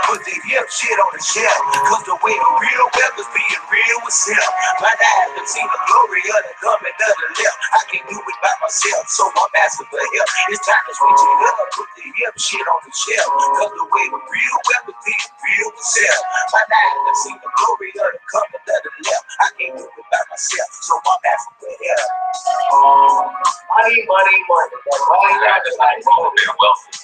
Put the hip shit on the shelf, cause the way the real wealth is being real with self. My eyes have seen the glory of the coming of the left. I can't do it by myself, so I'm asking for help. It's time to switch it up, put the hip shit on the shelf, cause the way the real wealth is being real with self. My eyes have seen the glory of the coming of the left. I can't do it by myself, so I'm asking for help. Money, money, money. All you got is like being wealthy.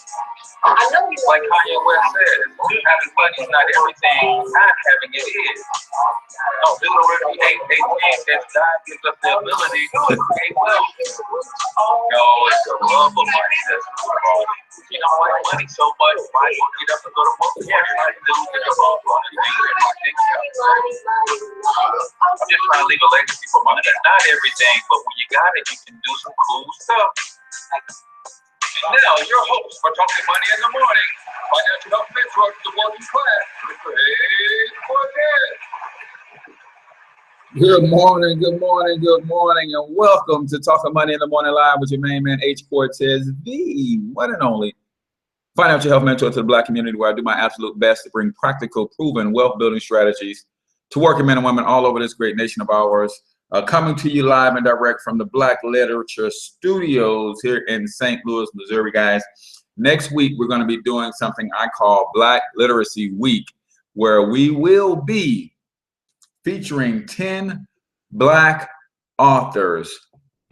I know you like Kanye West said, having money is not everything, not having it is. No, literally, ain't things that God gives us the ability to create wealth. No, it's the love of money that's wrong. You don't like money so much, why you get up and go to work? Yeah, I do think about running things in my things. I'm just trying to leave a legacy for money. That's not everything, but when you got it, you can do some cool stuff. Now, your host for Talking Money in the Morning, financial health mentor to the working class, Mr. H Cortez. Good morning, good morning, good morning, and welcome to Talking Money in the Morning Live with your main man, H Cortez, the one and only financial health mentor to the Black community, where I do my absolute best to bring practical, proven wealth building strategies to working men and women all over this great nation of ours. Coming to you live and direct from the Black Literature Studios here in St. Louis, Missouri, guys. Next week, we're going to be doing something I call Black Literacy Week, where we will be featuring 10 Black authors,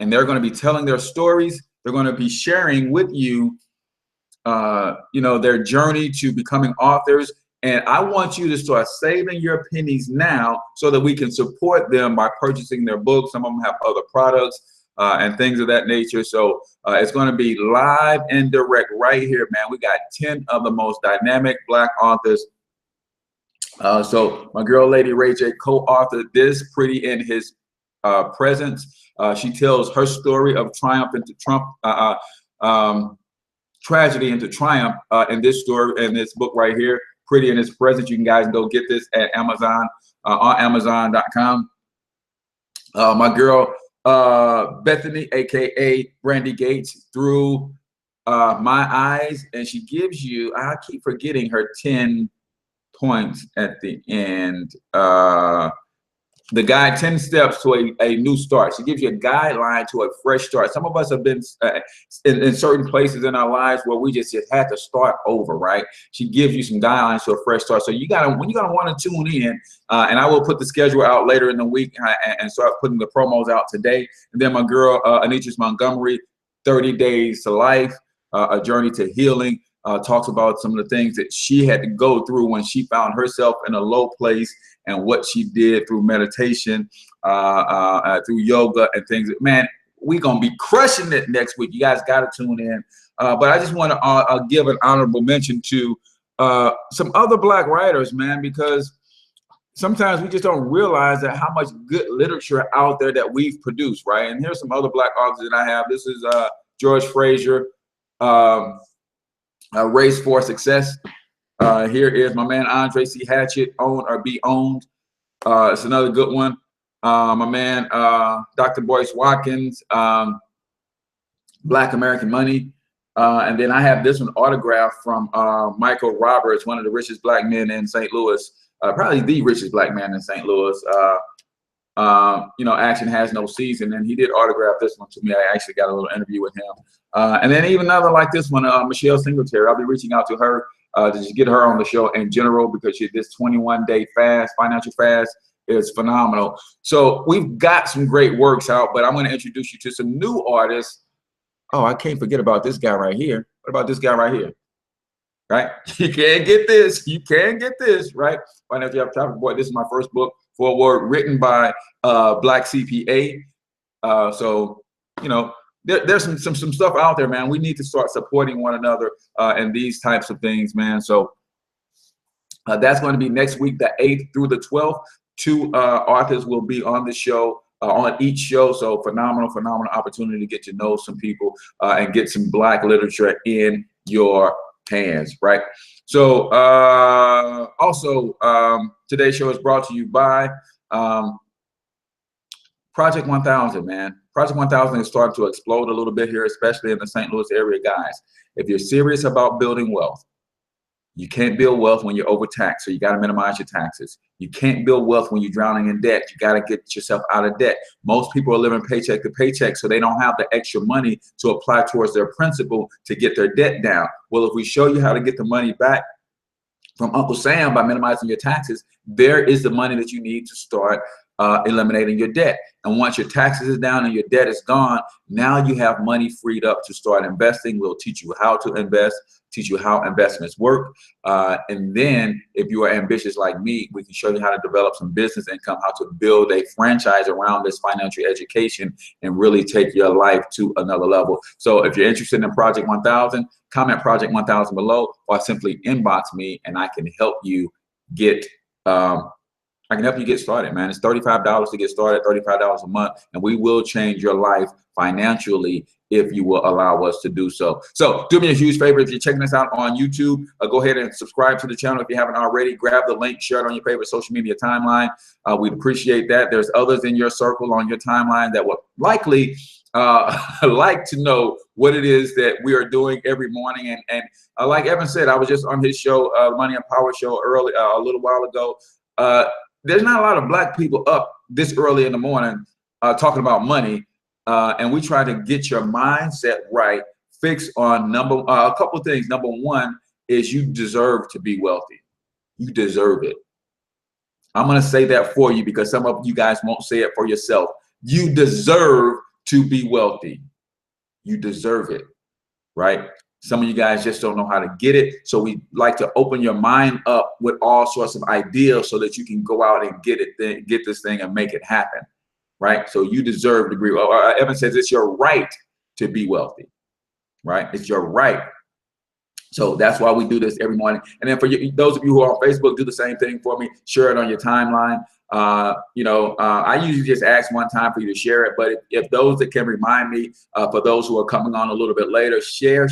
and they're going to be telling their stories. They're going to be sharing with you, their journey to becoming authors. And I want you to start saving your pennies now so that we can support them by purchasing their books. Some of them have other products and things of that nature. So it's going to be live and direct right here, man. We got 10 of the most dynamic Black authors. So my girl, Lady Ray J, co-authored this, Pretty in His Presence. She tells her story of triumph into tragedy into triumph in this story, in this book right here. Pretty in His Presence. You can guys go get this at Amazon, on Amazon.com. My girl, Bethany, aka Brandy Gates, through my eyes, and she gives you, I keep forgetting her 10 points at the end. The guide, 10 steps to a new start. She gives you a guideline to a fresh start. Some of us have been in certain places in our lives where we just had to start over, right? She gives you some guidelines to a fresh start. So you're gonna want to tune in, and I will put the schedule out later in the week and start putting the promos out today. And then my girl, Anitris Montgomery, 30 Days to Life, a journey to healing, talks about some of the things that she had to go through when she found herself in a low place, and what she did through meditation, through yoga and things. Man, we're going to be crushing it next week. You guys got to tune in. But I just want to give an honorable mention to some other Black writers, man, because sometimes we just don't realize that how much good literature out there that we've produced, right? And here's some other Black authors that I have. This is George Fraser, Race for Success. Here is my man Andre C. Hatchett, Own or Be Owned. It's another good one. My man Dr. Boyce Watkins, Black American Money. And then I have this one autographed from Michael Roberts, one of the richest Black men in St. Louis, probably the richest Black man in St. Louis. Action Has No Season, and he did autograph this one to me. I actually got a little interview with him. And then even another like this one, Michelle Singletary. I'll be reaching out to her to just get her on the show in general, because this 21-day fast, financial fast, is phenomenal. So we've got some great works out, but I'm going to introduce you to some new artists. Oh, I can't forget about this guy right here. What about this guy right here? Right? You can't get this. You can get this, right? Financial Health Topic Boy. This is my first book for award, written by Black CPA. So, there's some stuff out there, man. We need to start supporting one another and these types of things, man. So that's going to be next week, the 8th through the 12th. 2 authors will be on the show, on each show. So phenomenal opportunity to get to know some people and get some Black literature in your hands, right? So also today's show is brought to you by Project 1000, man. Project 1000 is starting to explode a little bit here, especially in the St. Louis area, guys. If you're serious about building wealth, You can't build wealth when you're overtaxed, so you got to minimize your taxes. You can't build wealth when you're drowning in debt. You got to get yourself out of debt. Most people are living paycheck to paycheck, so they don't have the extra money to apply towards their principal to get their debt down. Well, if we show you how to get the money back from Uncle Sam by minimizing your taxes, there is the money that you need to start eliminating your debt. And once your taxes is down and your debt is gone, now you have money freed up to start investing. We'll teach you how to invest, teach you how investments work. And then if you are ambitious like me, we can show you how to develop some business income, how to build a franchise around this financial education and really take your life to another level. So if you're interested in Project 1000, comment Project 1000 below, or simply inbox me and I can help you get started, man. It's $35 to get started, $35 a month, and we will change your life financially if you will allow us to do so. So do me a huge favor, if you're checking us out on YouTube, go ahead and subscribe to the channel if you haven't already. Grab the link, share it on your favorite social media timeline. We'd appreciate that. There's others in your circle on your timeline that would likely like to know what it is that we are doing every morning. And like Evan said, I was just on his show, Money and Power show, early a little while ago. There's not a lot of black people up this early in the morning talking about money, and we try to get your mindset right, fix on a couple of things. Number one is you deserve to be wealthy. You deserve it. I'm going to say that for you because some of you guys won't say it for yourself. You deserve to be wealthy. You deserve it, right? Some of you guys just don't know how to get it. So we like to open your mind up with all sorts of ideas so that you can go out and get this thing and make it happen, right? So you deserve to be. Evan says it's your right to be wealthy, right? It's your right. So that's why we do this every morning. And then for you, those of you who are on Facebook, do the same thing for me. Share it on your timeline. I usually just ask one time for you to share it, but if those that can remind me, for those who are coming on a little bit later, share.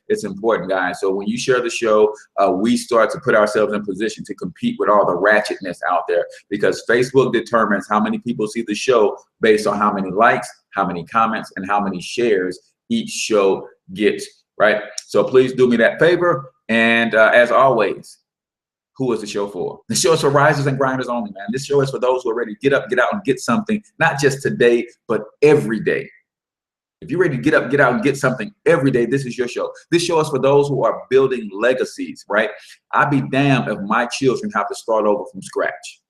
It's important, guys. So when you share the show, we start to put ourselves in position to compete with all the ratchetness out there, because Facebook determines how many people see the show based on how many likes, how many comments, and how many shares each show gets, right? So please do me that favor. And as always, who is the show for? The show is for risers and grinders only, man. This show is for those who are ready to get up, get out, and get something, not just today, but every day. If you're ready to get up, get out, and get something every day, this is your show. This show is for those who are building legacies, right? I'd be damned if my children have to start over from scratch.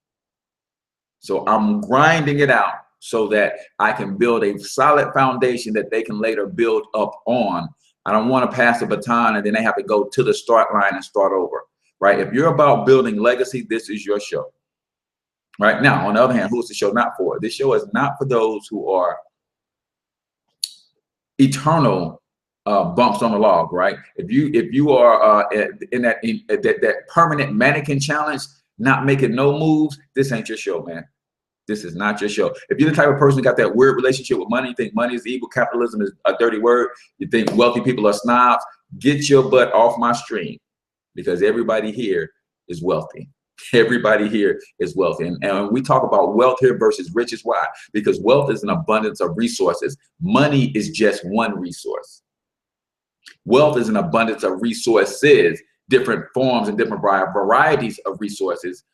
So I'm grinding it out so that I can build a solid foundation that they can later build up on. I don't want to pass the baton and then they have to go to the start line and start over. Right? If you're about building legacy, this is your show. Right now, on the other hand, who's the show not for? This show is not for those who are eternal bumps on the log. Right? If you are in that permanent mannequin challenge, not making no moves, this ain't your show, man. This is not your show. If you're the type of person who got that weird relationship with money, you think money is evil, capitalism is a dirty word, you think wealthy people are snobs, get your butt off my stream. Because everybody here is wealthy. Everybody here is wealthy. And we talk about wealth here versus riches. Why? Because wealth is an abundance of resources. Money is just one resource. Wealth is an abundance of resources, different forms and different varieties of resources.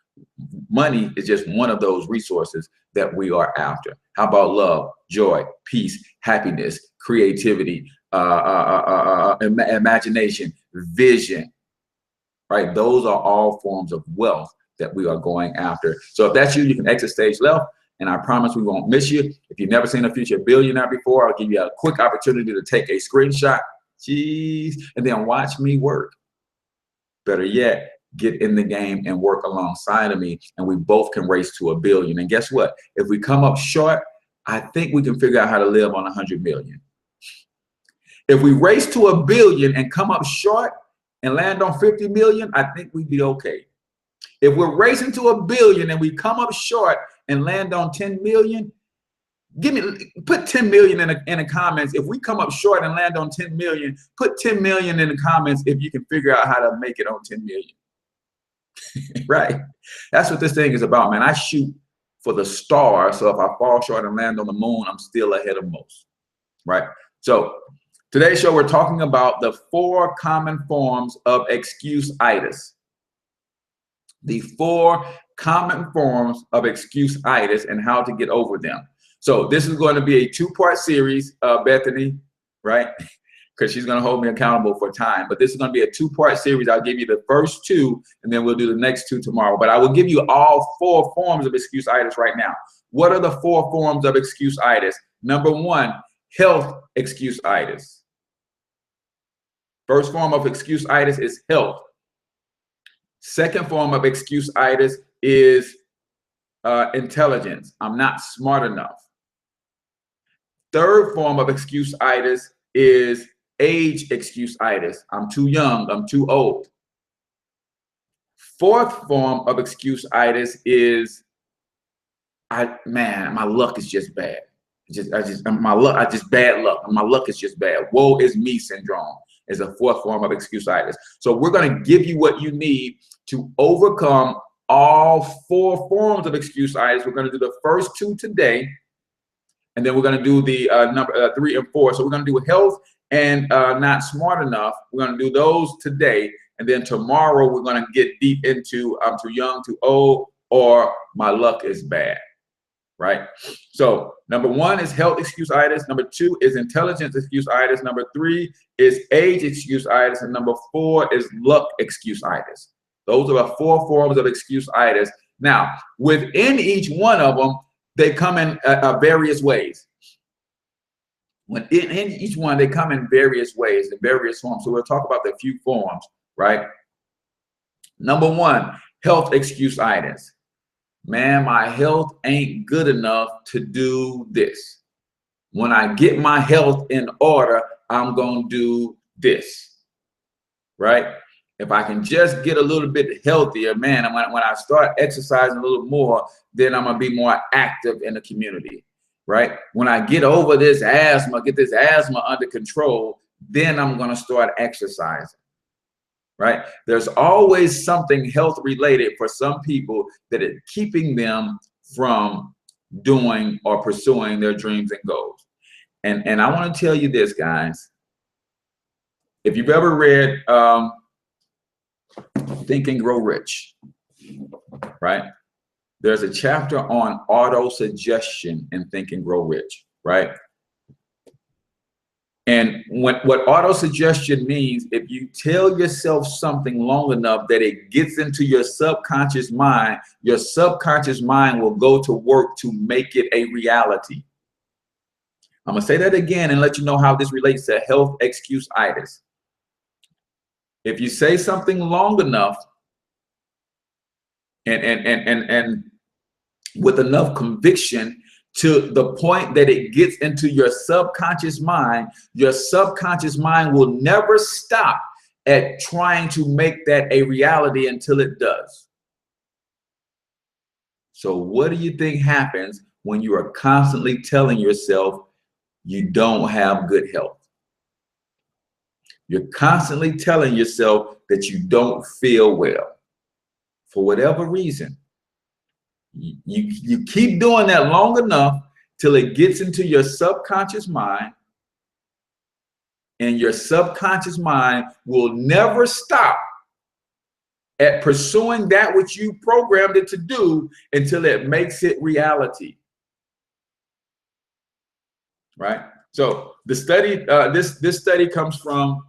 Money is just one of those resources that we are after. How about love, joy, peace, happiness, creativity, imagination, vision? Right? Those are all forms of wealth that we are going after. So if that's you, you can exit stage left, and I promise we won't miss you. If you've never seen a future billionaire before, I'll give you a quick opportunity to take a screenshot, and then watch me work. Better yet, get in the game and work alongside of me, and we both can race to $1 billion. And guess what? If we come up short, I think we can figure out how to live on 100 million. If we race to $1 billion and come up short, and land on 50 million, I think we'd be okay. If we're racing to $1 billion and we come up short and land on 10 million, put 10 million in the comments. If we come up short and land on 10 million, put 10 million in the comments if you can figure out how to make it on 10 million. Right? That's what this thing is about, man. I shoot for the star, so if I fall short and land on the moon, I'm still ahead of most. Right? So Today's show, we're talking about the 4 common forms of excuse-itis. The 4 common forms of excuse-itis and how to get over them. So this is going to be a 2-part series, Bethany, right? Because she's going to hold me accountable for time. But this is going to be a 2-part series. I'll give you the first 2, and then we'll do the next 2 tomorrow. But I will give you all 4 forms of excuse-itis right now. What are the 4 forms of excuse-itis? Number 1, health excuse-itis. First form of excuse-itis is health. Second form of excuse-itis is intelligence. I'm not smart enough. Third form of excuse-itis is age excuse-itis. I'm too young. I'm too old. Fourth form of excuse-itis is, man, my luck is just bad. My luck, bad luck. My luck is just bad. Woe is me syndrome is a 4th form of excuse-itis. So we're going to give you what you need to overcome all 4 forms of excuse-itis. We're going to do the first 2 today, and then we're going to do the number 3 and 4. So we're going to do health and not smart enough. We're going to do those today, and then tomorrow we're going to get deep into I'm too young, too old, or my luck is bad. Right? So number 1 is health excuse-itis. Number 2 is intelligence excuse-itis. Number 3 is age excuse-itis. And number 4 is luck excuse-itis. Those are the 4 forms of excuse-itis. Now, within each one of them, they come in various ways. In each one, they come in various ways, in various forms. So we'll talk about the few forms, right? Number 1, health excuse-itis. Man, my health ain't good enough to do this. When I get my health in order, I'm going to do this, right? If I can just get a little bit healthier, man, when I start exercising a little more, then I'm going to be more active in the community, right? When I get over this asthma, get this asthma under control, then I'm going to start exercising. Right? There's always something health related for some people that is keeping them from doing or pursuing their dreams and goals. And I want to tell you this, guys. If you've ever read Think and Grow Rich, right? There's a chapter on auto-suggestion in Think and Grow Rich, right? And what auto-suggestion means, if you tell yourself something long enough that it gets into your subconscious mind will go to work to make it a reality. I'm going to say that again and let you know how this relates to health excuse-itis. If you say something long enough and with enough conviction, to the point that it gets into your subconscious mind will never stop at trying to make that a reality until it does. So what do you think happens when you are constantly telling yourself you don't have good health? You're constantly telling yourself that you don't feel well for whatever reason. You keep doing that long enough till it gets into your subconscious mind, and your subconscious mind will never stop at pursuing that which you programmed it to do until it makes it reality. Right? So the study, this study comes from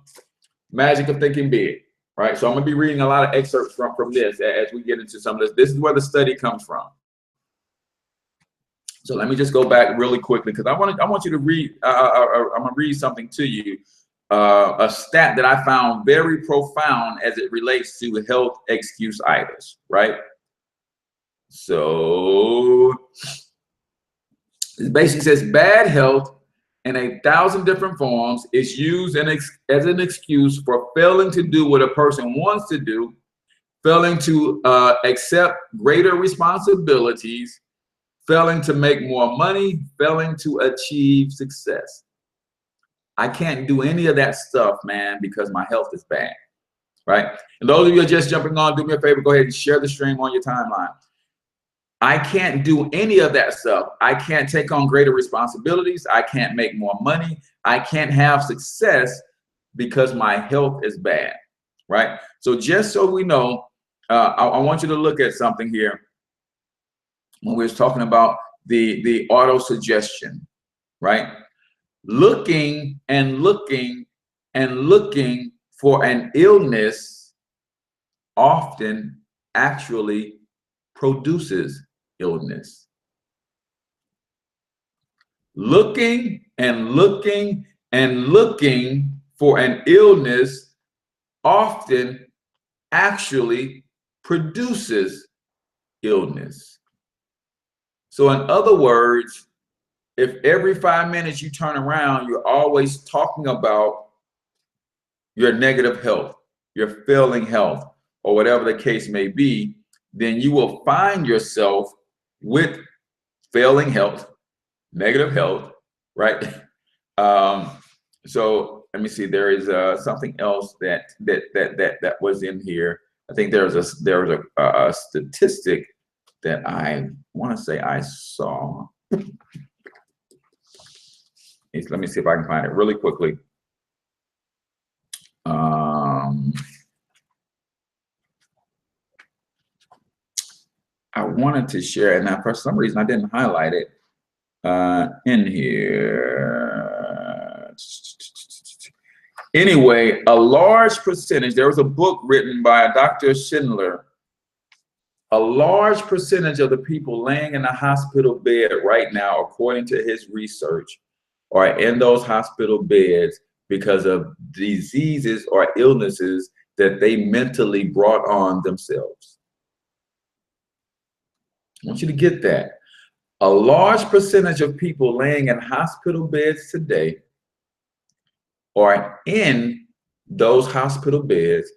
Magic of Thinking Big. Right, so I'm going to be reading a lot of excerpts from this as we get into some of this. This is where the study comes from. So let me just go back really quickly because I want you to read. I'm going to read something to you, a stat that I found very profound as it relates to health excuse-itis. Right. So it basically says bad health in 1,000 different forms is used as an excuse for failing to do what a person wants to do, failing to accept greater responsibilities, failing to make more money, failing to achieve success. I can't do any of that stuff, man, because my health is bad, right? And those of you who are just jumping on, do me a favor, go ahead and share the stream on your timeline. I can't do any of that stuff. I can't take on greater responsibilities. I can't make more money. I can't have success because my health is bad, right? So just so we know, I want you to look at something here when we was talking about the auto suggestion, right? Looking and looking and looking for an illness often actually produces illness. Looking and looking and looking for an illness often actually produces illness. So in other words, if every 5 minutes you turn around, you're always talking about your negative health, your failing health, or whatever the case may be, then you will find yourself with failing health, negative health, right? So let me see. There is something else that was in here. I think there was a statistic that I want to say I saw. Let me see if I can find it really quickly. I wanted to share it, and for some reason I didn't highlight it in here. Anyway, a large percentage, there was a book written by Dr. Schindler. A large percentage of the people laying in a hospital bed right now, according to his research, are in those hospital beds because of diseases or illnesses that they mentally brought on themselves. I want you to get that. A large percentage of people laying in hospital beds today are in those hospital beds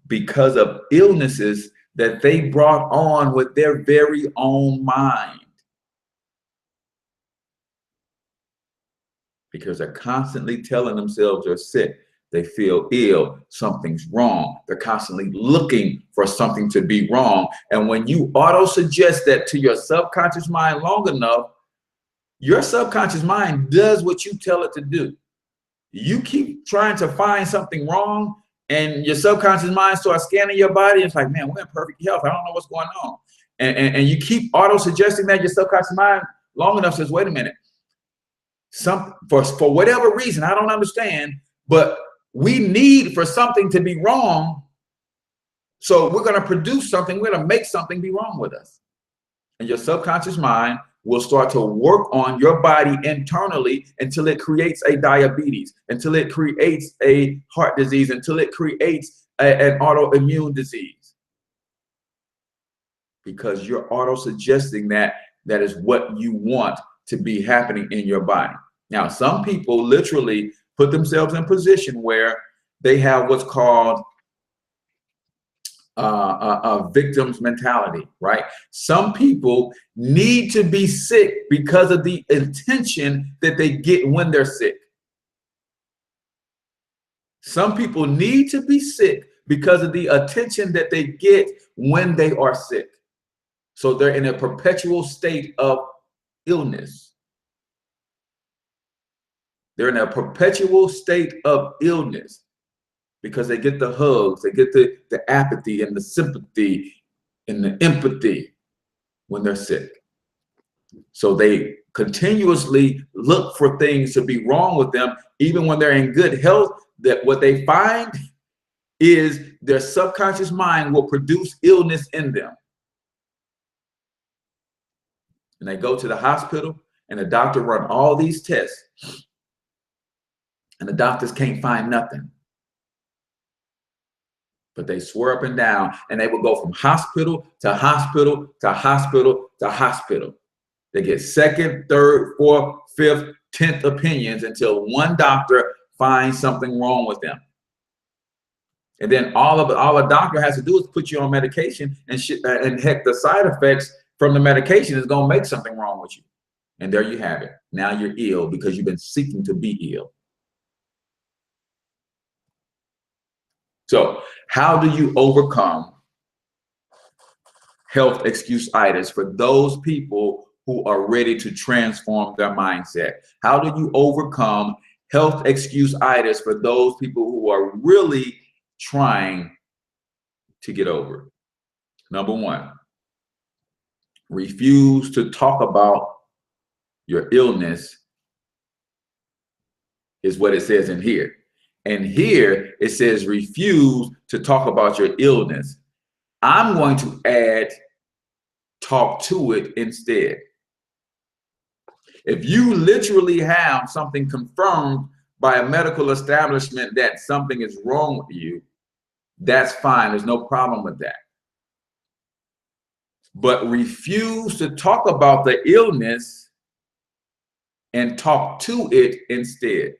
because of illnesses that they brought on with their very own mind. Because they're constantly telling themselves they're sick, they feel ill, something's wrong. They're constantly looking for something to be wrong. And when you auto-suggest that to your subconscious mind long enough, your subconscious mind does what you tell it to do. You keep trying to find something wrong, and your subconscious mind starts scanning your body. It's like, man, we're in perfect health. I don't know what's going on. And you keep auto-suggesting that, your subconscious mind long enough says, wait a minute. For whatever reason, I don't understand, but we need for something to be wrong. So we're going to produce something. We're going to make something be wrong with us. And your subconscious mind will start to work on your body internally until it creates a diabetes, until it creates a heart disease, until it creates an autoimmune disease. Because you're auto-suggesting that is what you want to be happening in your body. Now, some people literally put themselves in a position where they have what's called a victim's mentality, right? Some people need to be sick because of the attention that they get when they're sick. Some people need to be sick because of the attention that they get when they are sick. So they're in a perpetual state of illness. They're in a perpetual state of illness because they get the hugs, they get the apathy and the sympathy and the empathy when they're sick. So they continuously look for things to be wrong with them, even when they're in good health. That what they find is their subconscious mind will produce illness in them. And they go to the hospital and the doctor run all these tests and the doctors can't find nothing. But they swear up and down, and they will go from hospital to hospital to hospital to hospital. They get second, third, fourth, fifth, 10th opinions until one doctor finds something wrong with them. And then all a doctor has to do is put you on medication, and heck, the side effects from the medication is going to make something wrong with you. And there you have it. Now you're ill because you've been seeking to be ill. So how do you overcome health excuse-itis for those people who are ready to transform their mindset? How do you overcome health excuse-itis for those people who are really trying to get over it. Number one, refuse to talk about your illness is what it says in here. And here it says refuse to talk about your illness. I'm going to add talk to it instead. If you literally have something confirmed by a medical establishment that something is wrong with you, that's fine. There's no problem with that. But refuse to talk about the illness and talk to it instead.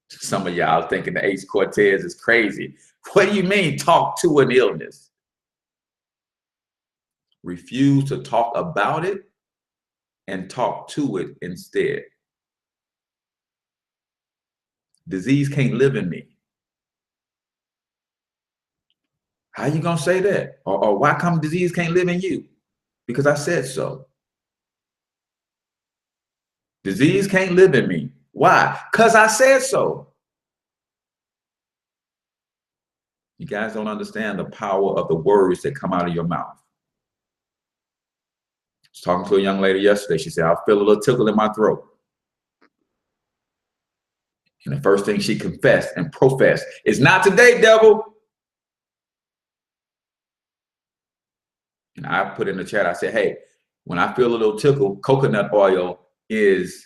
Some of y'all thinking the H Cortez is crazy. What do you mean talk to an illness? Refuse to talk about it and talk to it instead. Disease can't live in me. How you gonna say that? Or why come disease can't live in you? Because I said so. Disease can't live in me. Why? Because I said so. You guys don't understand the power of the words that come out of your mouth. I was talking to a young lady yesterday. She said, I feel a little tickle in my throat. And the first thing she confessed and professed is, not today, devil. And I put in the chat, I said, hey, when I feel a little tickle, coconut oil is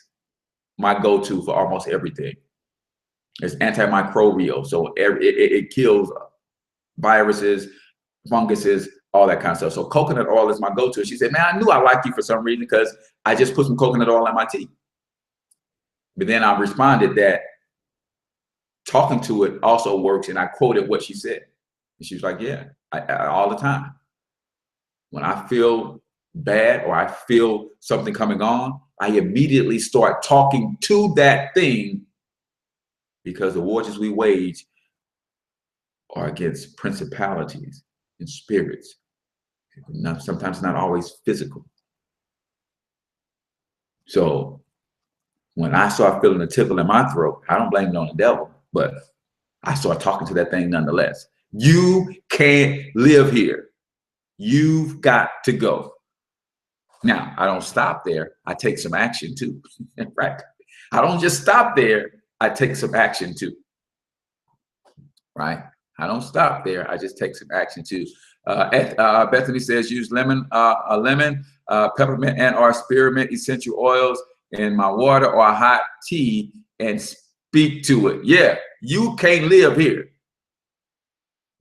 my go-to for almost everything. It's antimicrobial, so it kills viruses, funguses, all that kind of stuff. So coconut oil is my go-to. She said, man, I knew I liked you for some reason because I just put some coconut oil in my tea. But then I responded that talking to it also works, and I quoted what she said. And she was like, yeah, I all the time. When I feel bad or I feel something coming on, I immediately start talking to that thing, because the wars we wage are against principalities and spirits. Sometimes not always physical. So when I start feeling a tickle in my throat, I don't blame it on the devil, but I start talking to that thing nonetheless. You can't live here. You've got to go. Now, I don't stop there. I take some action too, right? I don't just stop there. I take some action too, right? I don't stop there. I just take some action too. Bethany says, use lemon, peppermint, and/or spearmint essential oils in my water or hot tea and speak to it. Yeah, you can't live here,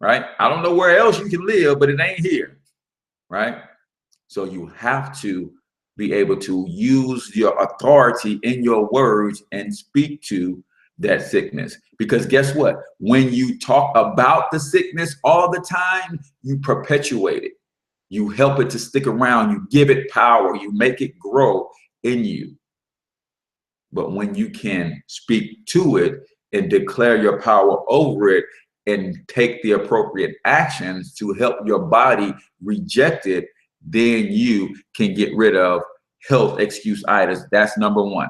right? I don't know where else you can live, but it ain't here, right? So you have to be able to use your authority in your words and speak to that sickness. Because guess what? When you talk about the sickness all the time, you perpetuate it. You help it to stick around. You give it power. You make it grow in you. But when you can speak to it and declare your power over it and take the appropriate actions to help your body reject it, then you can get rid of health excuse-itis. That's number one.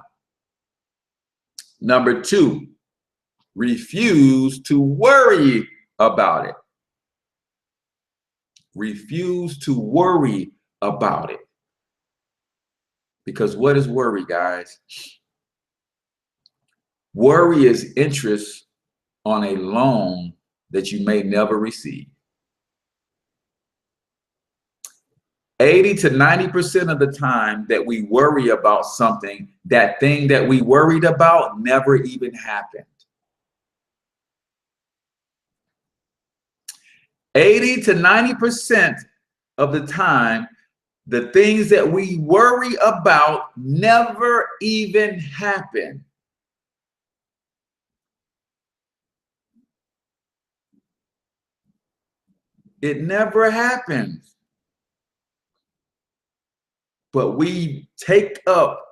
Number two, refuse to worry about it. Refuse to worry about it. Because what is worry, guys? Worry is interest on a loan that you may never receive. 80 to 90% of the time that we worry about something, that thing that we worried about never even happened. 80 to 90% of the time, the things that we worry about never even happen. It never happens. But we take up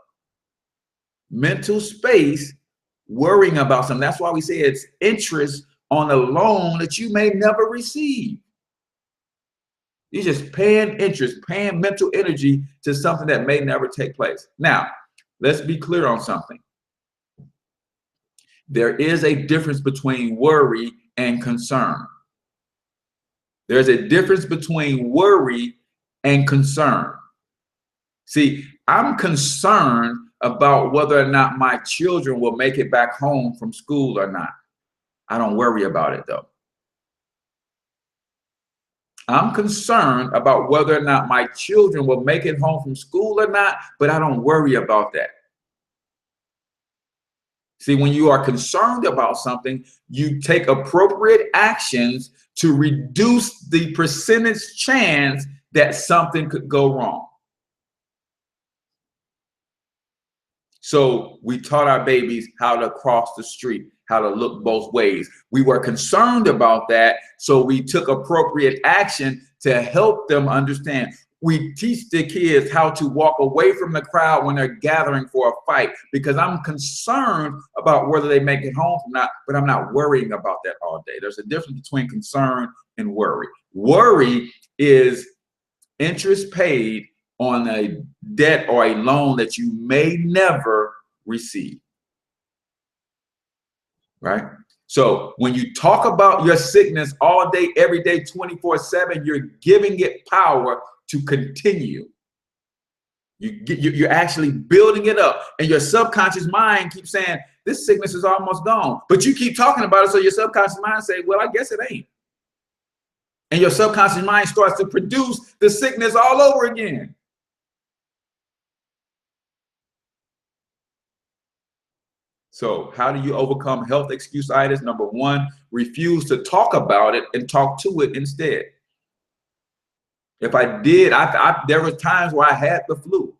mental space worrying about something. That's why we say it's interest on a loan that you may never receive. You're just paying interest, paying mental energy to something that may never take place. Now, let's be clear on something. There is a difference between worry and concern. There's a difference between worry and concern. See, I'm concerned about whether or not my children will make it back home from school or not. I don't worry about it though. I'm concerned about whether or not my children will make it home from school or not, but I don't worry about that. See, when you are concerned about something, you take appropriate actions to reduce the percentage chance that something could go wrong. So we taught our babies how to cross the street, how to look both ways. We were concerned about that, so we took appropriate action to help them understand. We teach the kids how to walk away from the crowd when they're gathering for a fight, because I'm concerned about whether they make it home or not, but I'm not worrying about that all day. There's a difference between concern and worry. Worry is interest paid on a debt or a loan that you may never receive, right? So when you talk about your sickness all day, every day, 24/7, you're giving it power to continue. You're actually building it up, and your subconscious mind keeps saying, this sickness is almost gone, but you keep talking about it, so your subconscious mind say, well, I guess it ain't. And your subconscious mind starts to produce the sickness all over again. So how do you overcome health excuse-itis? Number one, refuse to talk about it and talk to it instead. If I did, there were times where I had the flu,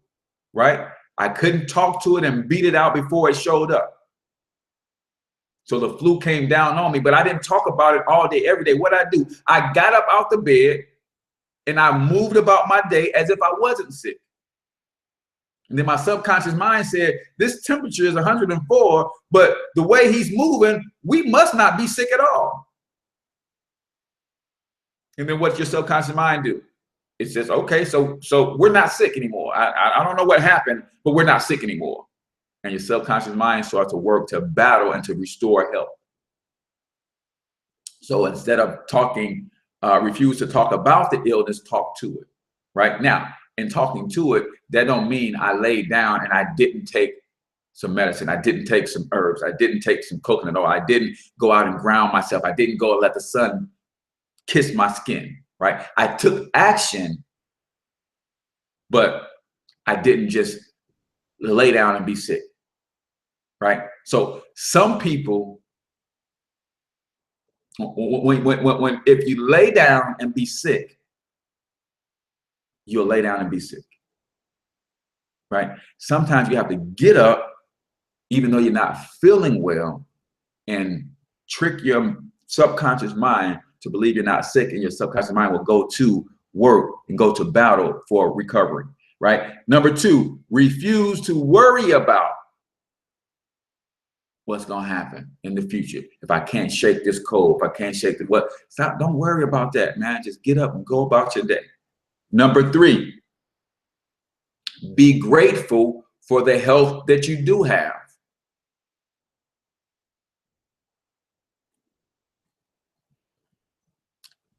right? I couldn't talk to it and beat it out before it showed up. So the flu came down on me, but I didn't talk about it all day, every day. What I do, I got up out the bed and I moved about my day as if I wasn't sick. And then my subconscious mind said, this temperature is 104, but the way he's moving, we must not be sick at all. And then what's your subconscious mind do? It says, okay, so we're not sick anymore. I don't know what happened, but we're not sick anymore. And your subconscious mind starts to work to battle and to restore health. So instead of talking, refuse to talk about the illness, talk to it. Right now, in talking to it, that don't mean I laid down and I didn't take some medicine. I didn't take some herbs. I didn't take some coconut oil. I didn't go out and ground myself. I didn't go and let the sun kiss my skin. Right? I took action, but I didn't just lay down and be sick. Right? So some people, when if you lay down and be sick, you'll lay down and be sick. Right? Sometimes you have to get up, even though you're not feeling well, and trick your subconscious mind to believe you're not sick, and your subconscious mind will go to work and go to battle for recovery. Right? Number two, refuse to worry about what's going to happen in the future. If I can't shake this cold, if I can't shake the stop, don't worry about that, man. Just get up and go about your day. Number three, be grateful for the health that you do have.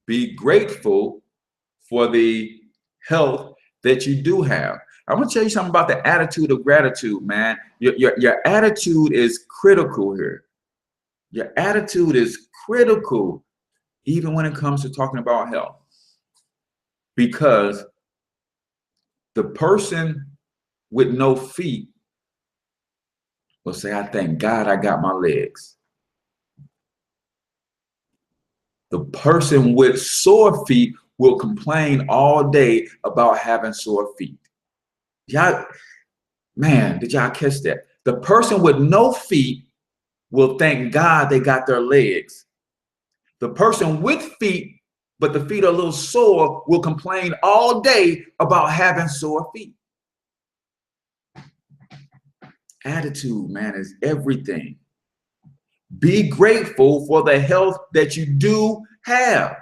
Be grateful for the health that you do have. I want to tell you something about the attitude of gratitude, man. Your attitude is critical here. Your attitude is critical, even when it comes to talking about health. Because the person with no feet will say, I thank God I got my legs. The person with sore feet will complain all day about having sore feet. Y'all, man, did y'all catch that? The person with no feet will thank God they got their legs. The person with feet, but the feet are a little sore, will complain all day about having sore feet. Attitude, man, is everything. Be grateful for the health that you do have.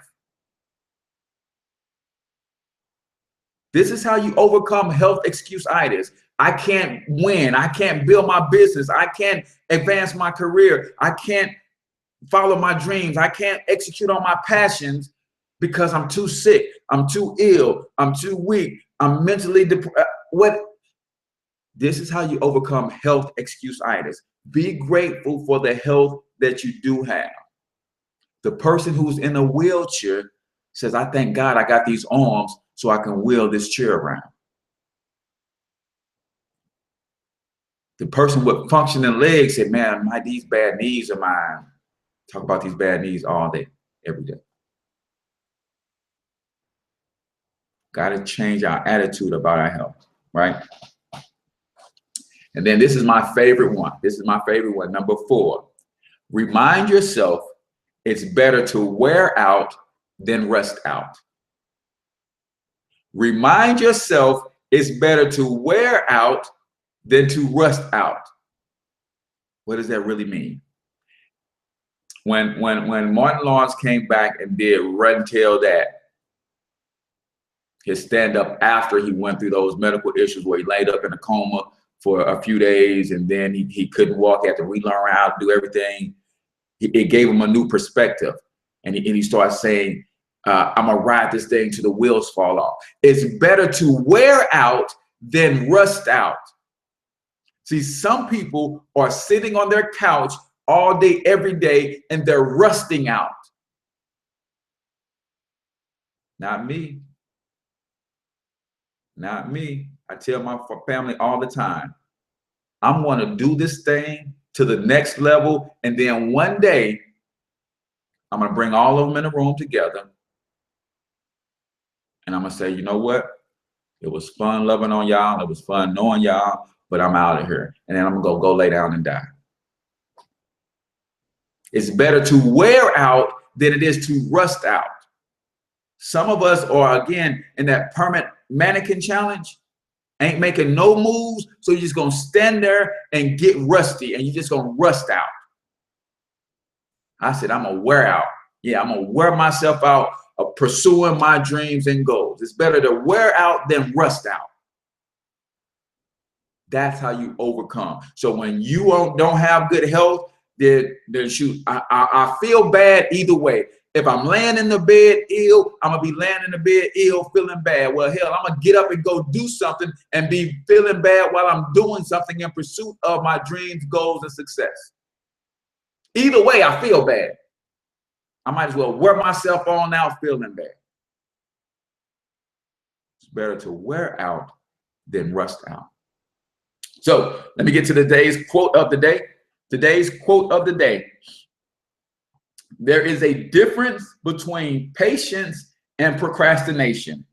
This is how you overcome health excuse-itis. I can't win. I can't build my business. I can't advance my career. I can't follow my dreams. I can't execute on my passions because I'm too sick. I'm too ill. I'm too weak. I'm mentally depressed. What? This is how you overcome health excuse-itis. Be grateful for the health that you do have. The person who's in a wheelchair says, I thank God I got these arms so I can wheel this chair around. The person with functioning legs said, man, these bad knees are mine. Talk about these bad knees all day, every day. Got to change our attitude about our health, right? And then this is my favorite one. This is my favorite one, number 4. Remind yourself it's better to wear out than rest out. Remind yourself it's better to wear out than to rust out. What does that really mean? When Martin Lawrence came back and did Run Tell That, his stand-up after he went through those medical issues where he laid up in a coma for a few days and then he couldn't walk, he had to relearn how to do everything. It gave him a new perspective. And he started saying, I'm gonna ride this thing till the wheels fall off. It's better to wear out than rust out. See, some people are sitting on their couch all day, every day, and they're rusting out. Not me. Not me. I tell my family all the time, I'm going to do this thing to the next level. And then one day, I'm going to bring all of them in a room together. And I'm going to say, you know what? It was fun loving on y'all. It was fun knowing y'all, but I'm out of here. And then I'm going to go lay down and die. It's better to wear out than it is to rust out. Some of us are, again, in that permanent mannequin challenge, ain't making no moves, so you're just going to stand there and get rusty, and you're just going to rust out. I said, I'm going to wear out. Yeah, I'm going to wear myself out of pursuing my dreams and goals. It's better to wear out than rust out. That's how you overcome. So when you don't have good health, then shoot, I feel bad either way. If I'm laying in the bed ill, I'm going to be laying in the bed ill, feeling bad. Well, hell, I'm going to get up and go do something and be feeling bad while I'm doing something in pursuit of my dreams, goals, and success. Either way, I feel bad. I might as well wear myself on out feeling bad. It's better to wear out than rust out. So let me get to today's quote of the day. Today's quote of the day. There is a difference between patience and procrastination.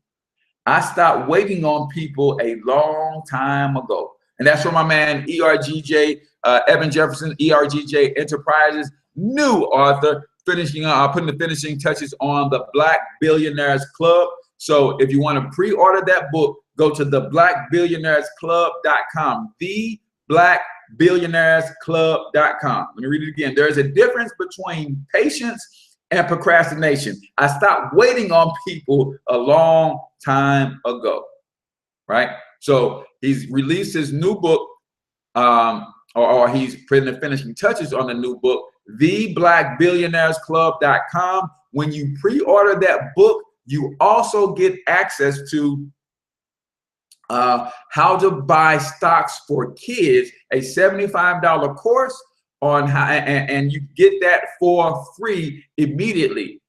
I stopped waiting on people a long time ago. And that's from my man, ERGJ, Evan Jefferson, ERGJ Enterprises, new author, putting the finishing touches on the Black Billionaires Club. So if you want to pre-order that book, go to theblackbillionairesclub.com, theblackbillionairesclub.com. Let me read it again. There is a difference between patience and procrastination. I stopped waiting on people a long time ago, right? So he's released his new book, or he's putting the finishing touches on the new book, theblackbillionairesclub.com. When you pre-order that book, you also get access to how to buy stocks for kids, a $75 course on how, and you get that for free immediately.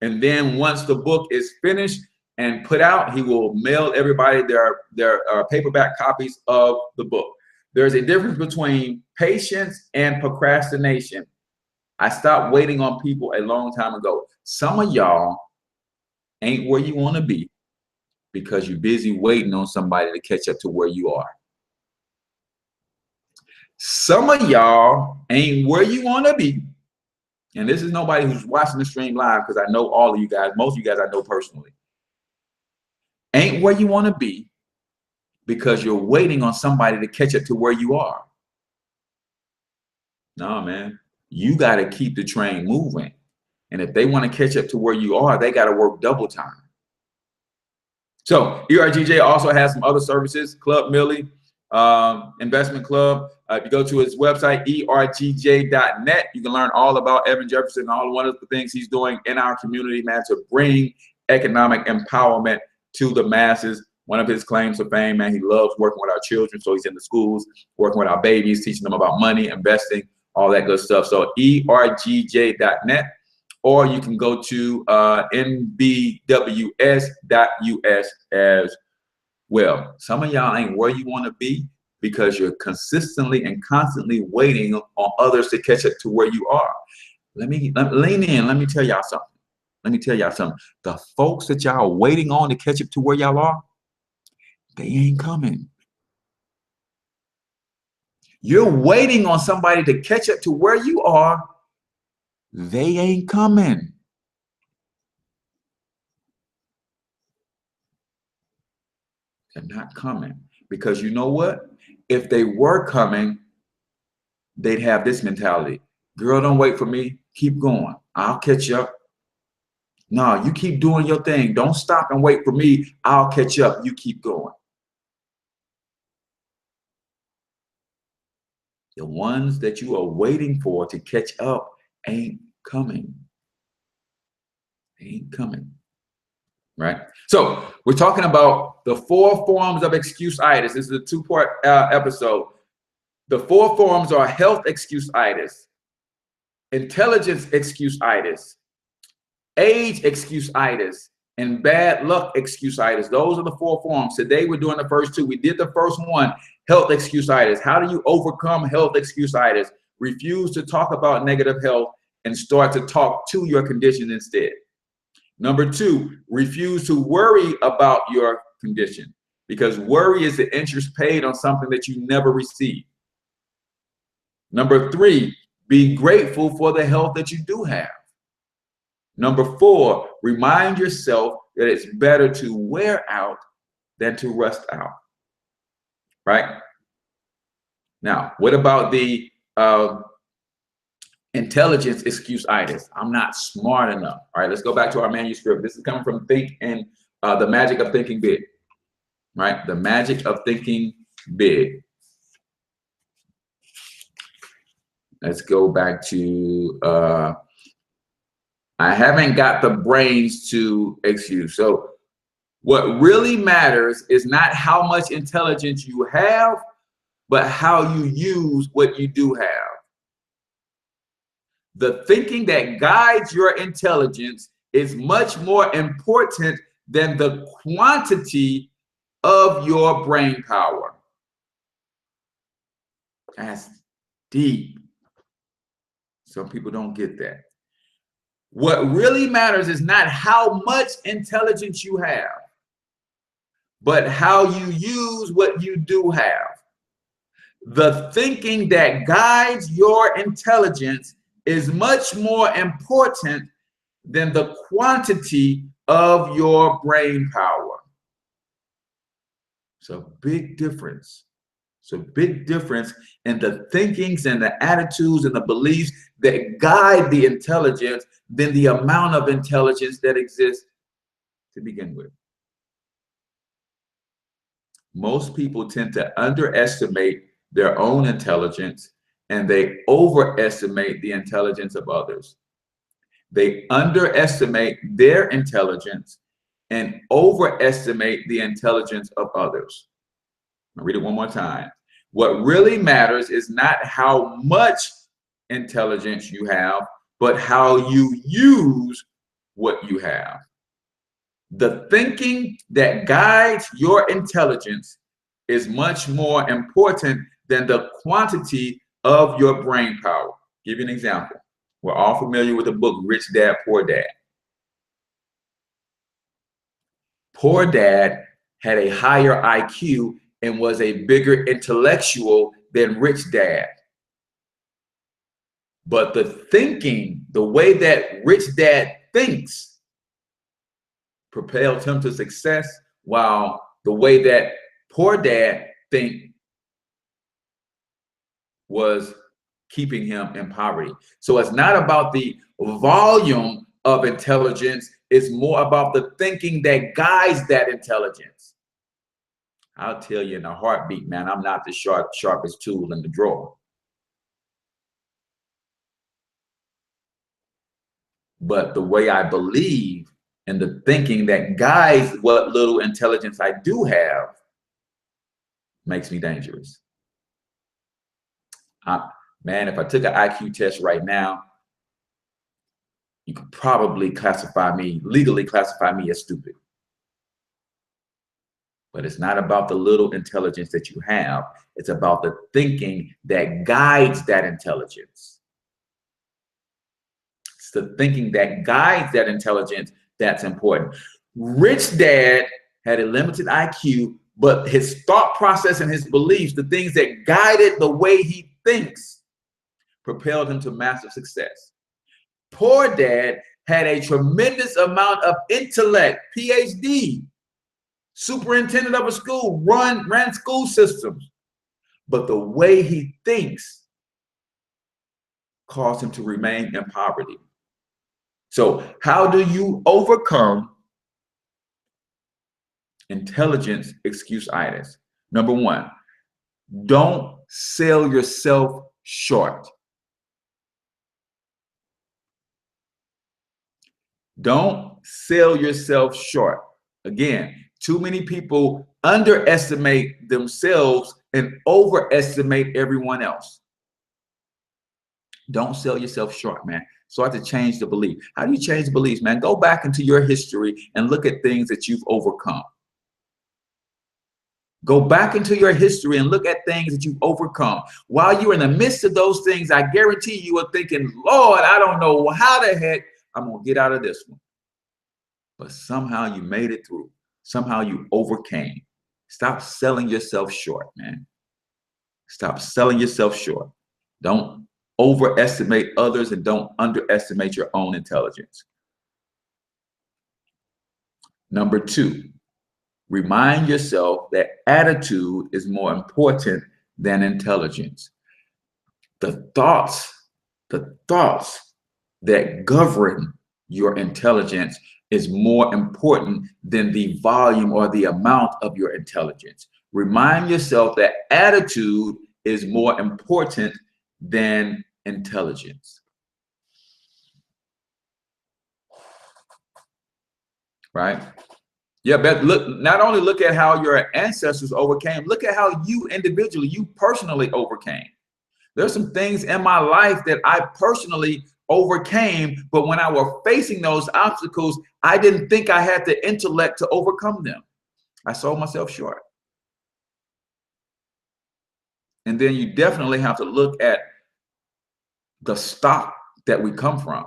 And then once the book is finished and put out, he will mail everybody their paperback copies of the book. There's a difference between patience and procrastination. I stopped waiting on people a long time ago. Some of y'all ain't where you want to be because you're busy waiting on somebody to catch up to where you are. Some of y'all ain't where you want to be. And this is nobody who's watching the stream live, because I know all of you guys, most of you guys I know personally. Ain't where you want to be because you're waiting on somebody to catch up to where you are. No, man, you got to keep the train moving. And if they want to catch up to where you are, they got to work double time. So ERGJ also has some other services, Club Millie, Investment Club. If you go to his website, ergj.net, you can learn all about Evan Jefferson and all one of the things he's doing in our community, man, to bring economic empowerment to the masses. One of his claims to fame, man, he loves working with our children. So he's in the schools, working with our babies, teaching them about money, investing, all that good stuff. So ergj.net, or you can go to nbws.us as well. Some of y'all ain't where you want to be because you're consistently and constantly waiting on others to catch up to where you are. Let me lean in. Let me tell y'all something. Let me tell y'all something. The folks that y'all are waiting on to catch up to where y'all are, they ain't coming. You're waiting on somebody to catch up to where you are. They ain't coming. They're not coming. Because you know what? If they were coming, they'd have this mentality. Girl, don't wait for me. Keep going. I'll catch up. No, you keep doing your thing. Don't stop and wait for me. I'll catch up. You keep going. The ones that you are waiting for to catch up ain't coming. Ain't coming. Right? So we're talking about the 4 forms of excuse-itis. This is a 2-part episode. The 4 forms are health excuse-itis, intelligence excuse-itis, age excuse-itis, and bad luck excuse-itis. Those are the 4 forms. Today we're doing the first 2. We did the first one, health excuse-itis. How do you overcome health excuse-itis? Refuse to talk about negative health and start to talk to your condition instead. Number 2, refuse to worry about your condition, because worry is the interest paid on something that you never received. Number 3, be grateful for the health that you do have. Number 4, remind yourself that it's better to wear out than to rust out. Right? Now, what about the intelligence excuse-itis? I'm not smart enough. All right, let's go back to our manuscript. This is coming from Think and The Magic of Thinking Big. Right? The Magic of Thinking Big. Let's go back to I haven't got the brains to excuse. So what really matters is not how much intelligence you have, but how you use what you do have. The thinking that guides your intelligence is much more important than the quantity of your brain power. That's deep. Some people don't get that. What really matters is not how much intelligence you have, but how you use what you do have. The thinking that guides your intelligence is much more important than the quantity of your brain power. It's a big difference. It's a big difference in the thinkings and the attitudes and the beliefs that guide the intelligence than the amount of intelligence that exists to begin with. Most people tend to underestimate their own intelligence, and they overestimate the intelligence of others. They underestimate their intelligence and overestimate the intelligence of others. I'll read it one more time. What really matters is not how much intelligence you have, but how you use what you have. The thinking that guides your intelligence is much more important than the quantity of your brain power. I'll give you an example. We're all familiar with the book Rich Dad, Poor Dad. Poor Dad had a higher IQ and was a bigger intellectual than Rich Dad. But the thinking, the way that Rich Dad thinks, propelled him to success, while the way that Poor Dad thinks was keeping him in poverty. So it's not about the volume of intelligence, it's more about the thinking that guides that intelligence. I'll tell you in a heartbeat, man, I'm not the sharpest tool in the drawer. But the way I believe and the thinking that guides what little intelligence I do have makes me dangerous. Man, if I took an IQ test right now, you could probably legally classify me as stupid. But it's not about the little intelligence that you have. It's about the thinking that guides that intelligence. It's the thinking that guides that intelligence that's important. Rich Dad had a limited IQ, but his thought process and his beliefs, the things that guided the way he thinks, propelled him to massive success. Poor Dad had a tremendous amount of intellect, PhD, superintendent of a school, ran school systems, but the way he thinks caused him to remain in poverty. So how do you overcome intelligence excuse-itis? Number one, don't sell yourself short. Don't sell yourself short. Again, too many people underestimate themselves and overestimate everyone else. Don't sell yourself short, man. Start to change the belief. How do you change the beliefs, man? Go back into your history and look at things that you've overcome. Go back into your history and look at things that you've overcome. While you're in the midst of those things, I guarantee you are thinking, Lord, I don't know how the heck I'm going to get out of this one. But somehow you made it through. Somehow you overcame. Stop selling yourself short, man. Stop selling yourself short. Don't overestimate others and don't underestimate your own intelligence. Number two, remind yourself that attitude is more important than intelligence. The thoughts that govern your intelligence is more important than the volume or the amount of your intelligence. Remind yourself that attitude is more important than intelligence. Right? Yeah, but look, not only look at how your ancestors overcame, look at how you individually, you personally overcame. There's some things in my life that I personally overcame, but when I was facing those obstacles, I didn't think I had the intellect to overcome them. I sold myself short. And then you definitely have to look at the stock that we come from.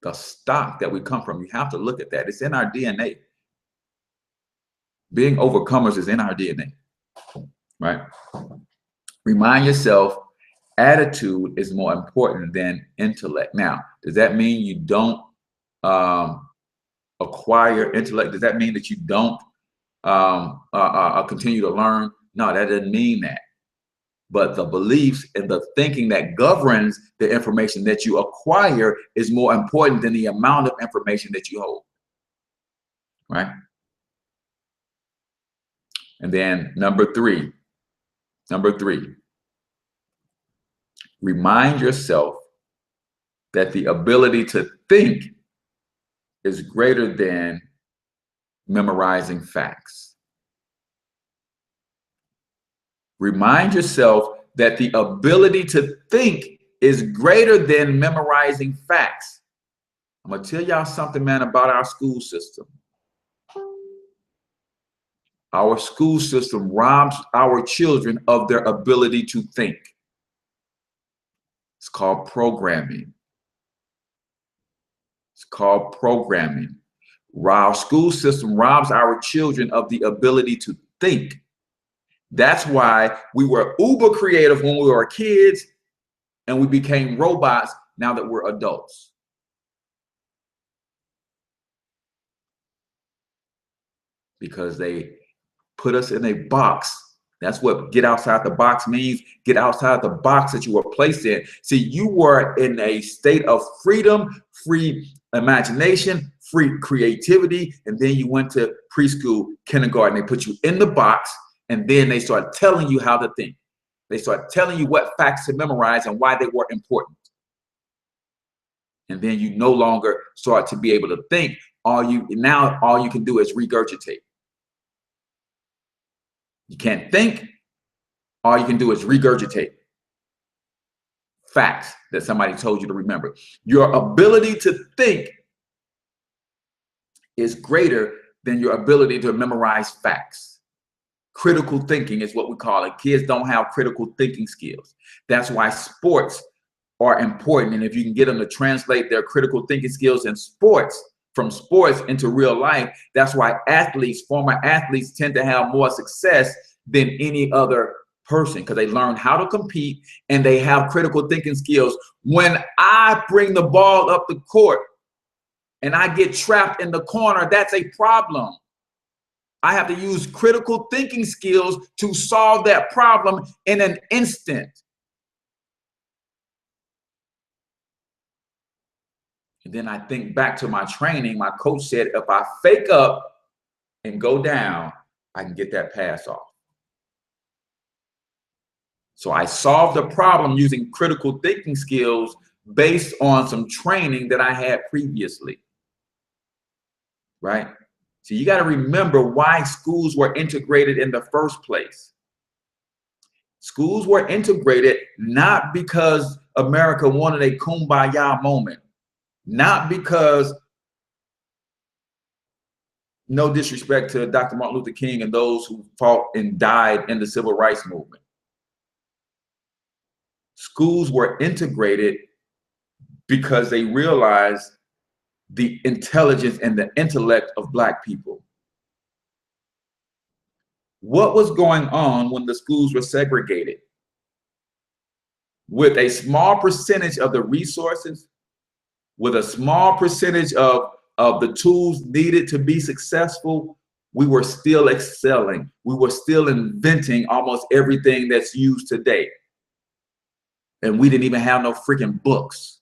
The stock that we come from, you have to look at that. It's in our DNA. Being overcomers is in our DNA, right? Remind yourself, attitude is more important than intellect. Now, does that mean you don't acquire intellect? Does that mean that you don't continue to learn? No, that doesn't mean that. But the beliefs and the thinking that governs the information that you acquire is more important than the amount of information that you hold, right? And then number three, remind yourself that the ability to think is greater than memorizing facts. Remind yourself that the ability to think is greater than memorizing facts. I'm going to tell y'all something, man, about our school system. Our school system robs our children of their ability to think. It's called programming. It's called programming. Our school system robs our children of the ability to think. That's why we were uber creative when we were kids and we became robots now that we're adults. Because they put us in a box. That's what get outside the box means. Get outside the box that you were placed in. See, you were in a state of freedom, free imagination, free creativity, and then you went to preschool, kindergarten. They put you in the box, and then they start telling you how to think. They start telling you what facts to memorize and why they were important. And then you no longer start to be able to think. All you can do is regurgitate. You can't think. All you can do is regurgitate facts that somebody told you to remember. Your ability to think is greater than your ability to memorize facts. Critical thinking is what we call it. Kids don't have critical thinking skills. That's why sports are important. And if you can get them to translate their critical thinking skills in sports, from sports into real life, that's why athletes, former athletes, tend to have more success than any other person, because they learn how to compete and they have critical thinking skills. When I bring the ball up the court and I get trapped in the corner, that's a problem. I have to use critical thinking skills to solve that problem in an instant. And then I think back to my training. My coach said, if I fake up and go down, I can get that pass off. So I solved the problem using critical thinking skills based on some training that I had previously, right? So you got to remember why schools were integrated in the first place. Schools were integrated not because America wanted a kumbaya moment, not because, no disrespect to Dr. Martin Luther King and those who fought and died in the civil rights movement. Schools were integrated because they realized the intelligence and the intellect of Black people. What was going on when the schools were segregated? With a small percentage of the resources, with a small percentage of the tools needed to be successful, we were still excelling. We were still inventing almost everything that's used today. And we didn't even have no freaking books.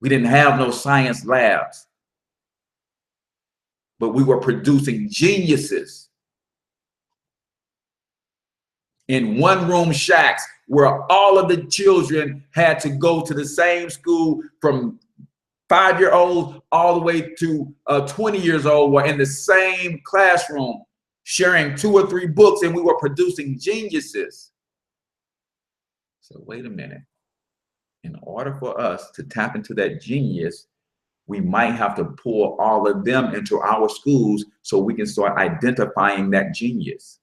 We didn't have no science labs. But we were producing geniuses in one-room shacks where all of the children had to go to the same school, from 5-year-olds all the way to 20 years old, were in the same classroom sharing 2 or 3 books, and we were producing geniuses. So wait a minute. In order for us to tap into that genius, we might have to pull all of them into our schools so we can start identifying that genius.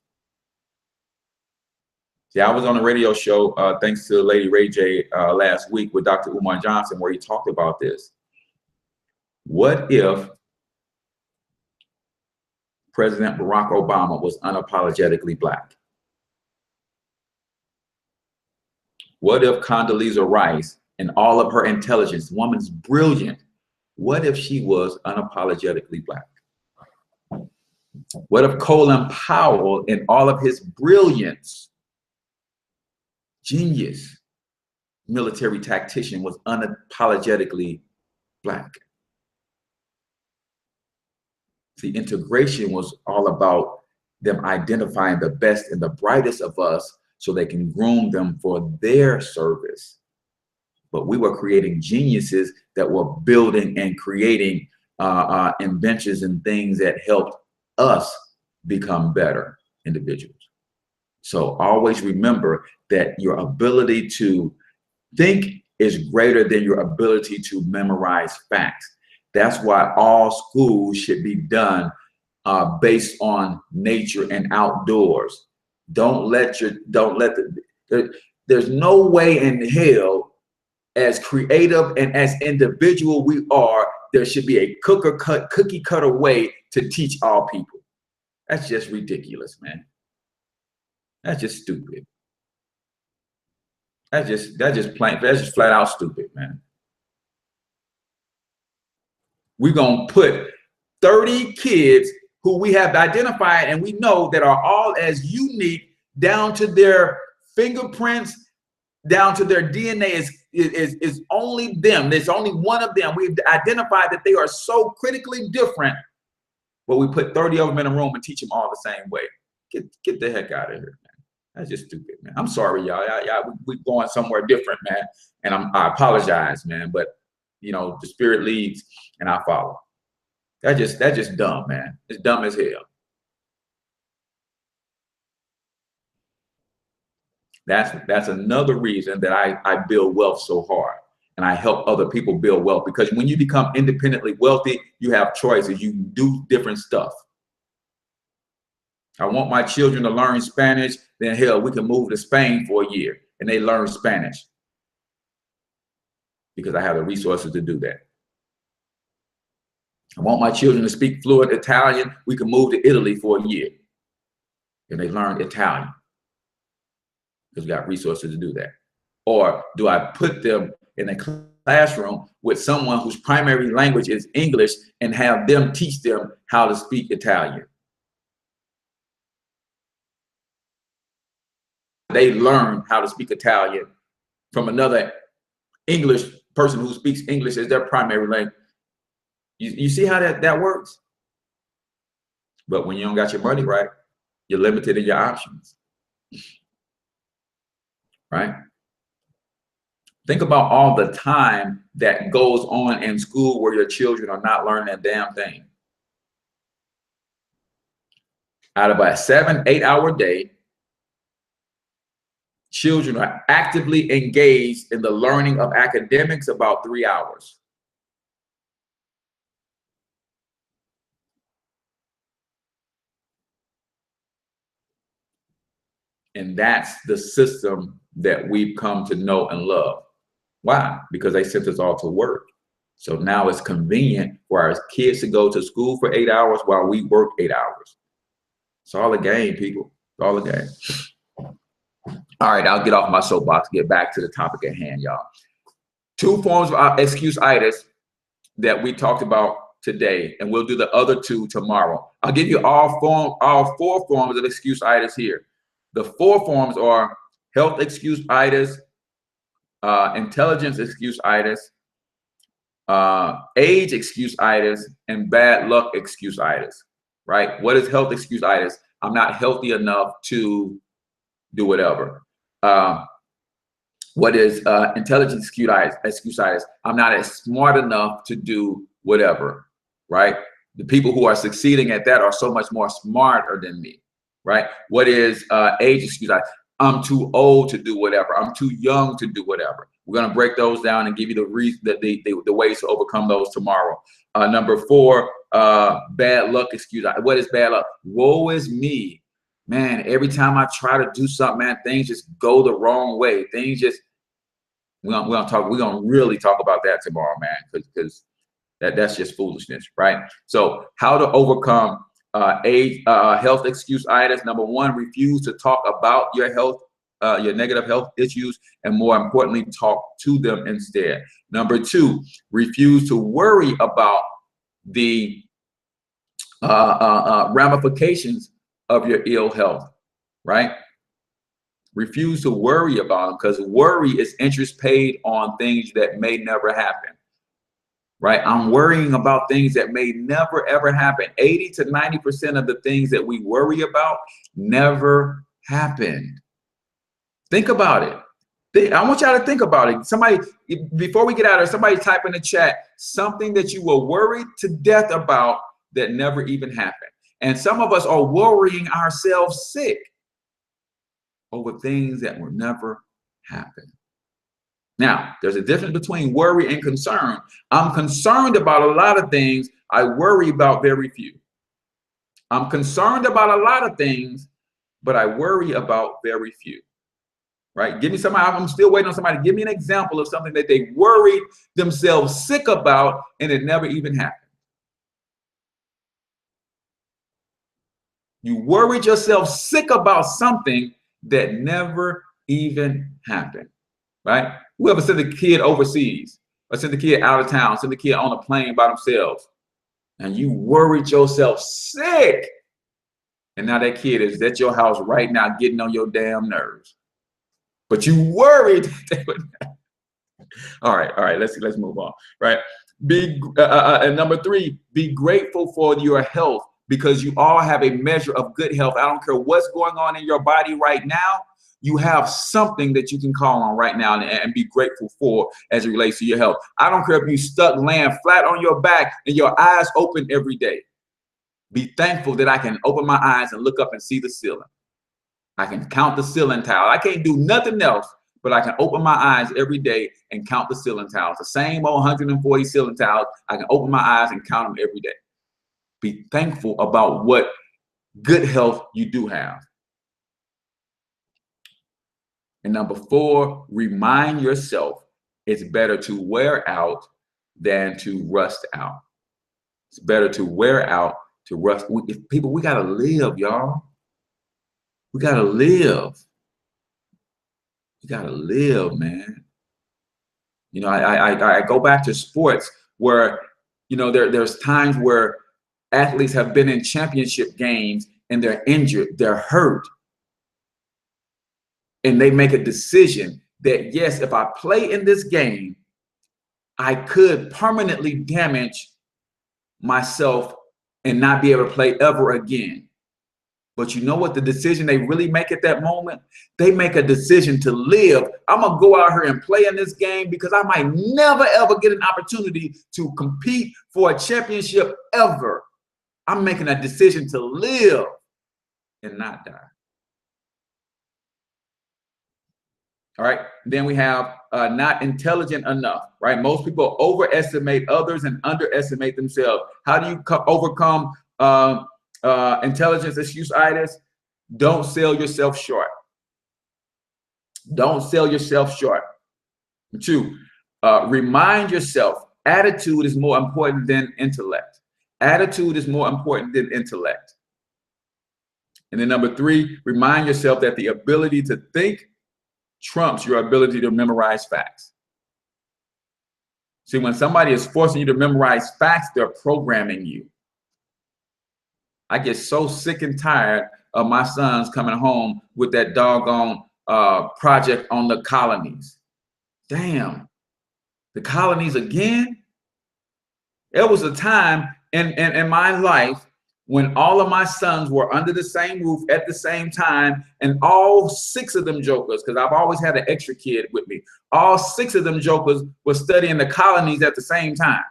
See, I was on a radio show, thanks to Lady Ray J, last week with Dr. Umar Johnson, where he talked about this. What if President Barack Obama was unapologetically Black? What if Condoleezza Rice, and all of her intelligence, woman's brilliant, what if she was unapologetically Black? What if Colin Powell, in all of his brilliance, genius, military tactician, was unapologetically Black? See, integration was all about them identifying the best and the brightest of us so they can groom them for their service. But we were creating geniuses that were building and creating inventions and things that helped us become better individuals. So always remember that your ability to think is greater than your ability to memorize facts. That's why all schools should be done based on nature and outdoors. There's no way in hell, as creative and as individual we are, there should be a cookie cutter way to teach all people. That's just ridiculous, man. That's just stupid. That's just flat out stupid, man. We're gonna put 30 kids who we have identified and we know that are all as unique down to their fingerprints, down to their DNA is only them. There's only one of them. We've identified that they are so critically different, but we put 30 of them in a room and teach them all the same way. Get the heck out of here, man. That's just stupid, man. I'm sorry, y'all. We're going somewhere different, man. And I apologize, man. But you know, the Spirit leads, and I follow. That's just dumb, man. It's dumb as hell. That's another reason that I build wealth so hard, and I help other people build wealth, because when you become independently wealthy, you have choices. You do different stuff. I want my children to learn Spanish, then hell, we can move to Spain for a year and they learn Spanish because I have the resources to do that. I want my children to speak fluent Italian. We can move to Italy for a year and they learn Italian because we got resources to do that. Or do I put them in a classroom with someone whose primary language is English and have them teach them how to speak Italian? They learn how to speak Italian from another English person who speaks English as their primary language. You see how that works? But when you don't got your money right, you're limited in your options, right? Think about all the time that goes on in school where your children are not learning a damn thing. Out of a 7-8 hour day, children are actively engaged in the learning of academics about 3 hours. And that's the system that we've come to know and love. Why? Because they sent us all to work. So now it's convenient for our kids to go to school for 8 hours while we work 8 hours. It's all a game, people. It's all a game. All right, I'll get off my soapbox, get back to the topic at hand, y'all. 2 forms of excuse-itis that we talked about today, and we'll do the other 2 tomorrow. I'll give you all 4 forms of excuse-itis here. The 4 forms are health excuse-itis, intelligence excuse-itis, age excuse-itis, and bad luck excuse-itis, right? What is health excuse-itis? I'm not healthy enough to do whatever. What is intelligence excuse-itis? I'm not as smart enough to do whatever, right? The people who are succeeding at that are so much more smarter than me, right? What is age excuse-itis? I'm too old to do whatever. I'm too young to do whatever. We're gonna break those down and give you the ways to overcome those tomorrow. Number 4, bad luck excuse-itis. What is bad luck? Woe is me. Man, every time I try to do something, man, things just go the wrong way. Things just, we're gonna really talk about that tomorrow, man, because that's just foolishness, right? So how to overcome health excuse-itis. Number 1, refuse to talk about your health, your negative health issues, and more importantly, talk to them instead. Number 2, refuse to worry about the ramifications of your ill health, right? Refuse to worry about them, because worry is interest paid on things that may never happen, right? I'm worrying about things that may never, ever happen. 80 to 90% of the things that we worry about never happened. Think about it. I want y'all to think about it. Somebody, before we get out of here, somebody type in the chat something that you were worried to death about that never even happened. And some of us are worrying ourselves sick over things that will never happen. Now, there's a difference between worry and concern. I'm concerned about a lot of things. I worry about very few. I'm concerned about a lot of things, but I worry about very few. Right? Give me somebody. I'm still waiting on somebody to give me an example of something that they worried themselves sick about and it never even happened. You worried yourself sick about something that never even happened, right? Whoever sent a kid overseas or sent the kid out of town, sent the kid on a plane by themselves, and you worried yourself sick. And now that kid is at your house right now getting on your damn nerves. but you worried that they would. All right, let's move on. Right. And number 3, be grateful for your health, because you all have a measure of good health. I don't care what's going on in your body right now. You have something that you can call on right now and be grateful for as it relates to your health. I don't care if you stuck laying flat on your back and your eyes open every day. Be thankful that I can open my eyes and look up and see the ceiling. I can count the ceiling tile. I can't do nothing else, but I can open my eyes every day and count the ceiling tiles. The same old 140 ceiling tiles. I can open my eyes and count them every day. Be thankful about what good health you do have. And number 4, remind yourself it's better to wear out than to rust out. It's better to wear out to rust. People, we gotta live, y'all. We gotta live. You gotta live, man. You know, I go back to sports where, you know, there's times where athletes have been in championship games and they're injured, they're hurt. And they make a decision that, yes, if I play in this game, I could permanently damage myself and not be able to play ever again. But you know what the decision they really make at that moment? They make a decision to live. I'm going to go out here and play in this game because I might never, ever get an opportunity to compete for a championship ever. I'm making a decision to live and not die. All right. Then we have not intelligent enough, right? Most people overestimate others and underestimate themselves. How do you overcome intelligence excuse-itis? Don't sell yourself short. Don't sell yourself short. 2, remind yourself attitude is more important than intellect. Attitude is more important than intellect. And then number 3, remind yourself that the ability to think trumps your ability to memorize facts. See, when somebody is forcing you to memorize facts, they're programming you. I get so sick and tired of my sons coming home with that doggone project on the colonies. Damn, the colonies again? There was a time in my life when all of my sons were under the same roof at the same time, and all 6 of them jokers, because I've always had an extra kid with me, all 6 of them jokers were studying the colonies at the same time.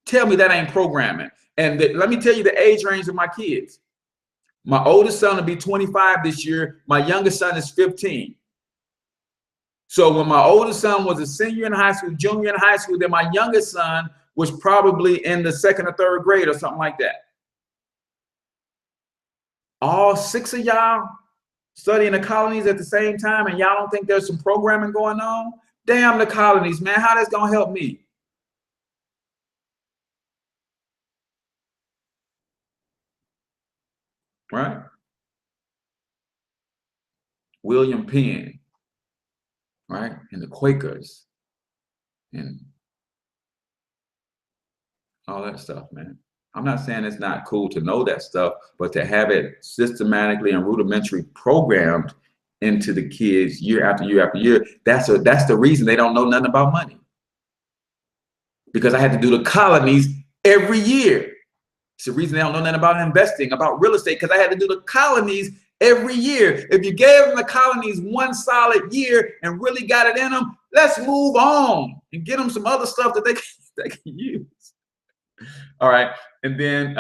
Tell me that ain't programming. And let me tell you the age range of my kids. My oldest son will be 25 this year. My youngest son is 15. So when my oldest son was a senior in high school, junior in high school, then my youngest son was probably in the 2nd or 3rd grade or something like that. All 6 of y'all studying the colonies at the same time, and y'all don't think there's some programming going on? Damn the colonies, man. How that's gonna help me? Right? William Penn, right? And the Quakers and all that stuff, man. I'm not saying it's not cool to know that stuff, but to have it systematically and rudimentary programmed into the kids year after year after year, that's the reason they don't know nothing about money. Because I had to do the colonies every year. It's the reason they don't know nothing about investing, about real estate, because I had to do the colonies every year. If you gave them the colonies one solid year and really got it in them, let's move on and get them some other stuff that they can use. All right. And then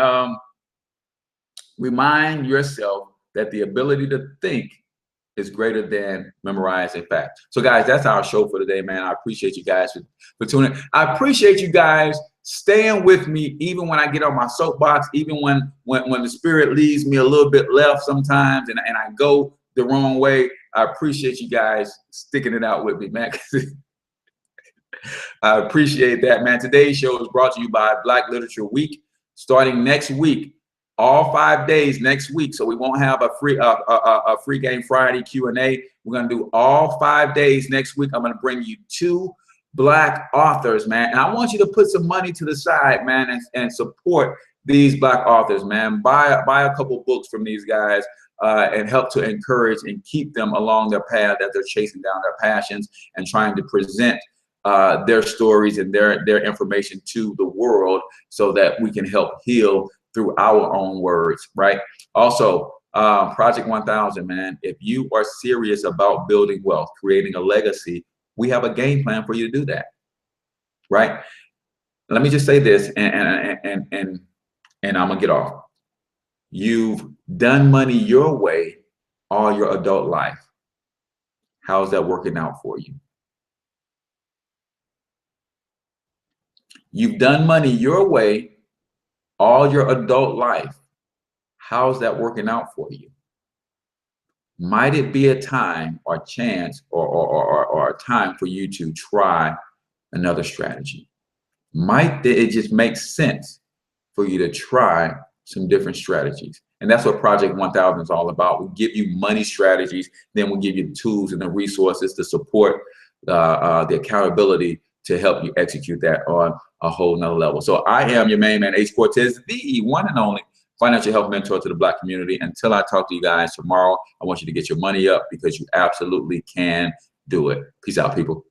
remind yourself that the ability to think is greater than memorizing facts. So guys, that's our show for today, man. I appreciate you guys for tuning in. I appreciate you guys staying with me even when I get on my soapbox, even when the spirit leads me a little bit left sometimes and I go the wrong way. I appreciate you guys sticking it out with me, man. I appreciate that, man. Today's show is brought to you by Black Literature Week. Starting next week, all 5 days next week. So we won't have a free game Friday Q&A. We're going to do all 5 days next week. I'm going to bring you 2 Black authors, man. And I want you to put some money to the side, man, and support these Black authors, man. Buy a couple books from these guys. and help to encourage and keep them along their path that they're chasing down their passions and trying to present their stories and their information to the world so that we can help heal through our own words, right? Also, Project 1000, man, if you are serious about building wealth, creating a legacy, we have a game plan for you to do that, right? Let me just say this, and I'm gonna get off. You've done money your way all your adult life. How's that working out for you? You've done money your way all your adult life. How's that working out for you? Might it be a time or chance or a time for you to try another strategy? Might it just make sense for you to try some different strategies? And that's what Project 1000 is all about. We give you money strategies, then we'll give you the tools and the resources to support the accountability to help you execute that on a whole nother level. So I am your main man, H Cortez, the one and only financial health mentor to the Black community. Until I talk to you guys tomorrow, I want you to get your money up because you absolutely can do it. Peace out, people.